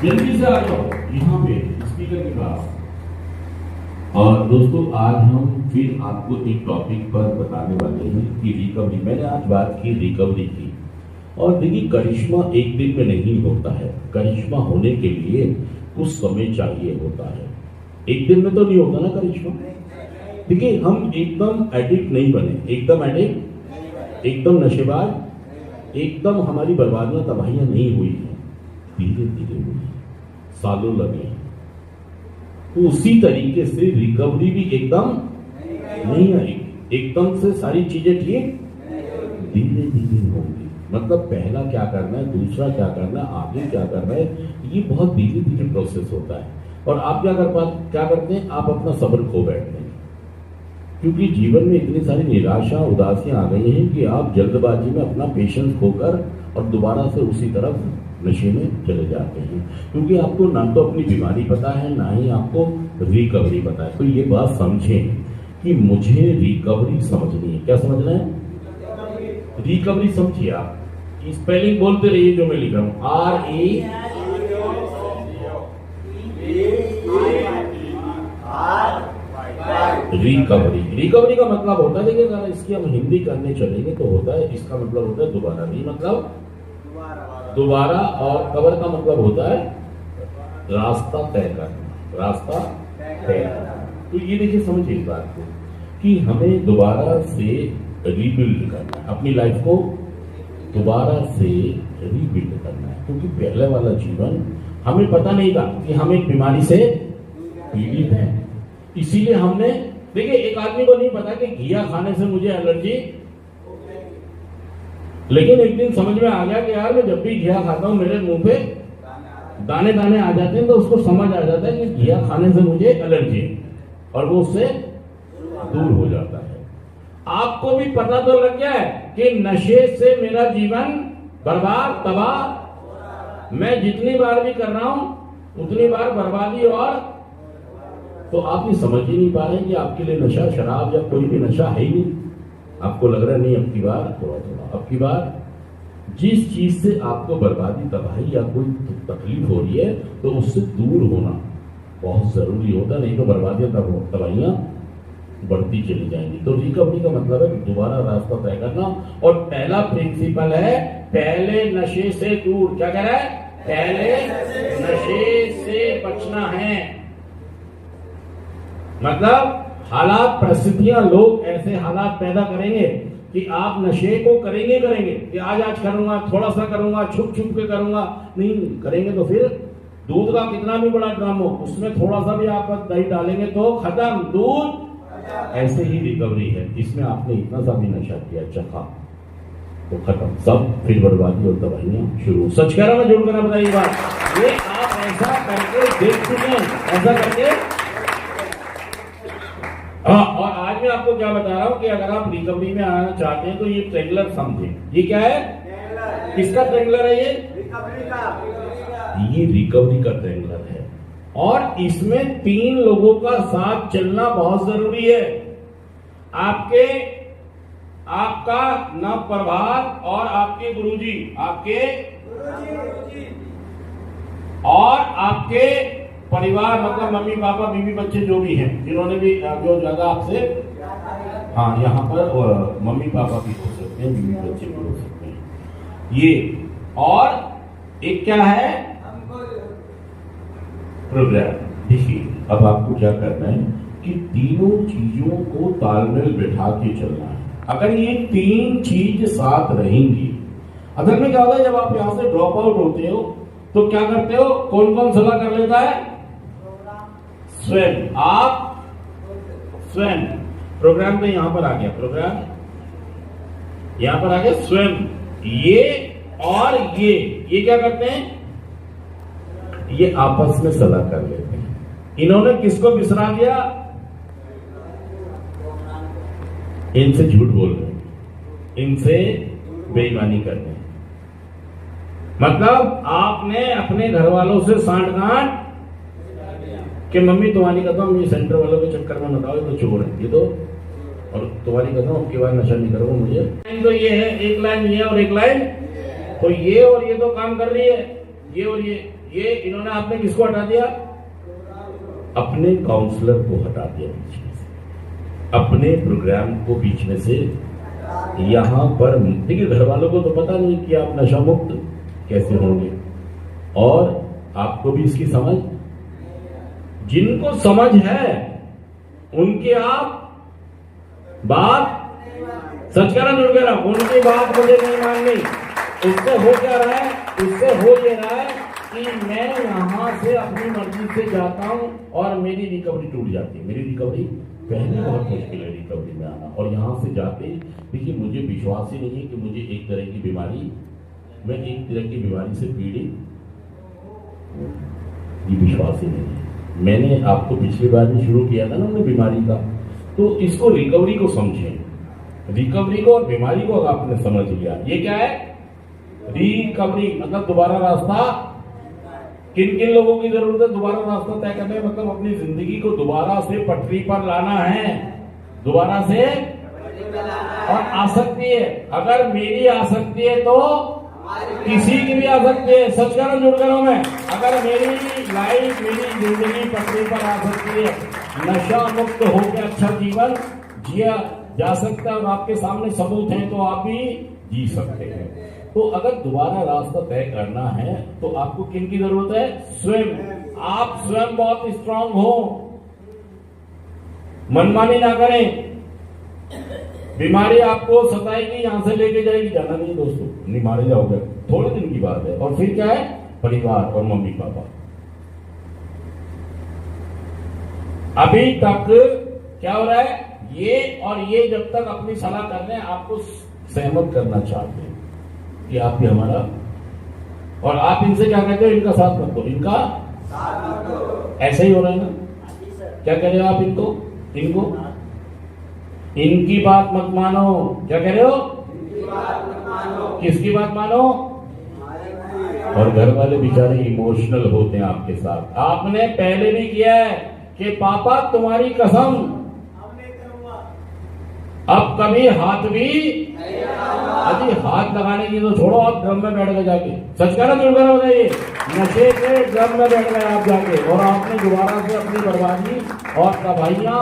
जल्दी से आ जाओ यहाँ पे स्पीकर के पास। और दोस्तों आज हम फिर आपको एक टॉपिक पर बताने वाले हैं कि रिकवरी। मैंने आज बात की रिकवरी की, और देखिए करिश्मा एक दिन में नहीं होता है। करिश्मा होने के लिए कुछ समय चाहिए होता है, एक दिन में तो नहीं होता ना करिश्मा। देखिए हम एकदम एडिक्ट नहीं बने, एकदम एडिक्ट, एकदम नशेबाज, एकदम हमारी बर्बादियां तबाहियां नहीं हुई हैं, धीरे धीरे हुई, सालों लगे। तो उसी तरीके से रिकवरी भी एकदम नहीं आएगी, एकदम से सारी चीजें ठीक धीरे धीरे होंगी। मतलब पहला क्या करना है, दूसरा क्या करना है, आगे क्या करना है, ये बहुत धीरे धीरे प्रोसेस होता है। और आप क्या करते हैं, आप अपना सब्र खो बैठते हैं, क्योंकि जीवन में इतनी सारी निराशा उदासियां आ गई हैं कि आप जल्दबाजी में अपना पेशेंस खोकर और दोबारा से उसी तरफ नशे में चले जाते हैं, क्योंकि आपको ना तो अपनी बीमारी पता है, ना ही आपको रिकवरी पता है। तो ये बात समझें कि मुझे रिकवरी समझनी है। क्या समझना है? रिकवरी समझिए। आप स्पेलिंग बोलते रहिए जो मैं लिख रहा हूं, रिकवरी। रिकवरी का मतलब होता है, देखिए अगर इसकी हम हिंदी करने चलेंगे तो होता है, इसका मतलब होता है दोबारा। री मतलब दोबारा, और कवर का मतलब होता है रास्ता तय करना, रास्ता तय करना। तो ये देखिए समझिए इस बात को कि हमें दोबारा से रीबिल्ड करना है, अपनी लाइफ को दोबारा से रीबिल्ड करना है। क्योंकि पहले वाला जीवन हमें पता नहीं था कि हम एक बीमारी से पीड़ित हैं, इसीलिए हमने, देखिए एक आदमी को नहीं पता कि घिया खाने से मुझे एलर्जी, लेकिन एक दिन समझ में आ गया कि यार मैं जब भी घिया खाता हूं मेरे मुंह पे दाने दाने आ जाते हैं, तो उसको समझ आ जाता है कि घिया खाने से मुझे एलर्जी है, और वो उससे दूर हो जाता है। आपको भी पता तो लग गया है कि नशे से मेरा जीवन बर्बाद तबाह, मैं जितनी बार भी कर रहा हूं उतनी बार बर्बादी। और तो आप ये समझ ही नहीं पा रहे कि आपके लिए नशा शराब या कोई भी नशा है ही नहीं। आपको लग रहा है नहीं, अब की बार थोड़ा थोड़ा, अब की बार जिस चीज से आपको बर्बादी तबाही या कोई तकलीफ हो रही है तो उससे दूर होना बहुत जरूरी होता, नहीं तो बर्बादियां तबाहियां बढ़ती चली जाएंगी। तो रिकवरी का मतलब है दोबारा रास्ता तय करना। और पहला प्रिंसिपल है पहले नशे से दूर। क्या कह रहा है? पहले नशे से बचना है। मतलब हालात, परिस्थितियां, लोग ऐसे हालात पैदा करेंगे कि आप नशे को करेंगे कि आज करूंगा, थोड़ा सा करूंगा, छुप छुप के करूंगा। नहीं करेंगे तो फिर दूध का कितना भी बड़ा ड्रम हो, उसमें थोड़ा सा भी आप दही डालेंगे तो खत्म दूध। ऐसे ही रिकवरी है, इसमें आपने इतना सा भी नशा किया, चखा तो खत्म, सब फिर बर्बादी और दवाइयां शुरू। सच कह रहा मैं, झूठ करना, बताइए बात। ये आप ऐसा करके देख चुके हैं, ऐसा करके। हाँ, और आज मैं आपको क्या बता रहा हूं कि अगर आप रिकवरी में आना चाहते हैं तो ये ट्रेंगलर समझे। ये क्या है? किसका ट्रेंगलर है? ये रिकवरी का। ये रिकवरी का ट्रेंगलर है, और इसमें 3 लोगों का साथ चलना बहुत जरूरी है। आपका न प्रभात और आपके गुरुजी, और आपके परिवार, मतलब मम्मी पापा बीवी बच्चे जो भी हैं, जिन्होंने भी जो ज्यादा आपसे, हाँ यहाँ पर मम्मी पापा भी हो सकते हैं, बीवी बच्चे भी हो सकते हैं ये। और एक क्या है? प्रोग्राम। देखिए अब आपको क्या करना है कि तीनों चीजों को तालमेल बैठा के चलना है। अगर ये 3 चीज साथ रहेंगी, अगर में क्या होता है जब आप यहां से ड्रॉप आउट होते हो तो क्या करते हो? कौन कौन सलाह कर लेता है? स्वयं। आप स्वयं। प्रोग्राम तो यहां पर आ गया, प्रोग्राम यहां पर आ गया, स्वयं। ये और ये क्या करते हैं? ये आपस में सलाह कर लेते हैं। इन्होंने किसको बिसरा दिया? इनसे झूठ बोल रहे हैं, इनसे बेईमानी कर रहे हैं। मतलब आपने अपने घर वालों से सांठ-गांठ कि मम्मी तुम्हारी कहता हूं, ये सेंटर वालों के चक्कर में मत आओ, ये तो चोर है, ये तो, और तुम्हारी कसम अब की बार नशा नहीं करूंगा मुझे। तो ये है, एक लाइन ये और एक लाइन तो ये, और ये तो काम कर रही है, ये और ये इन्होंने आपने किसको हटा दिया? अपने काउंसलर को हटा दिया बीच में से, अपने प्रोग्राम को बीच में से। यहां पर देखिए, घर वालों को तो पता नहीं कि आप नशा मुक्त कैसे होंगे, और आपको भी इसकी समझ, जिनको समझ है उनकी आप बात सच करा जुड़ गया, उनकी बात मुझे नहीं माननी। उससे हो क्या रहा है? उससे हो ये रहा है कि मैं यहां से अपनी मर्जी से जाता हूं और मेरी रिकवरी टूट जाती है। मेरी रिकवरी पहले बहुत मुश्किल है रिकवरी में आना, और यहां से जाते देखिए मुझे विश्वास ही नहीं है कि मुझे एक तरह की बीमारी, मैं एक तरह की बीमारी से पीड़ित, ये विश्वास ही नहीं है। मैंने आपको पिछली बार भी शुरू किया था ना हमने बीमारी का, तो इसको रिकवरी को समझें, रिकवरी को और बीमारी को आपने समझ लिया। ये क्या है? रिकवरी मतलब दोबारा रास्ता। किन किन लोगों की जरूरत है दोबारा रास्ता तय करने? मतलब अपनी जिंदगी को दोबारा से पटरी पर लाना है, दोबारा से। और आसक्ति है, अगर मेरी आसक्ति है तो किसी की भी आ सकती है। सच करो जुड़ करो मैं, अगर मेरी लाइफ, मेरी जिंदगी पटरी पर आ सकती है, नशा मुक्त होकर अच्छा जीवन जिया जा सकता है, और आपके सामने सबूत है तो आप भी जी सकते हैं। तो अगर दोबारा रास्ता तय करना है तो आपको किन की जरूरत है? स्वयं। आप स्वयं बहुत स्ट्रांग हो, मनमानी ना करें। बीमारी आपको सताएगी, यहां से लेके जाएगी, जाना नहीं दोस्तों, नहीं मारे जाओगे, थोड़े दिन की बात है। और फिर क्या है? परिवार और मम्मी पापा। अभी तक क्या हो रहा है? ये और ये जब तक अपनी सलाह कर रहे हैं, आपको सहमत करना चाहते हैं कि आप भी हमारा, और आप इनसे क्या कहते हो? इनका साथ मत दो, इनका साथ दो। ऐसा ही हो रहा है ना? क्या कह रहे हो आप इनको? इनकी बात मत मानो। क्या कह रहे हो? किसकी बात मानो? और घर वाले बेचारे इमोशनल होते हैं आपके साथ। आपने पहले भी किया है कि पापा तुम्हारी कसम अब कभी हाथ भी, अभी हाथ लगाने की तो छोड़ो, आप ड्रम में बैठ गए जाके। सच कह रहा जुड़ हो जाइए, नशे के ड्रम में बैठ गए आप जाके, और आपने दोबारा से अपनी बर्बादी और तबाहियां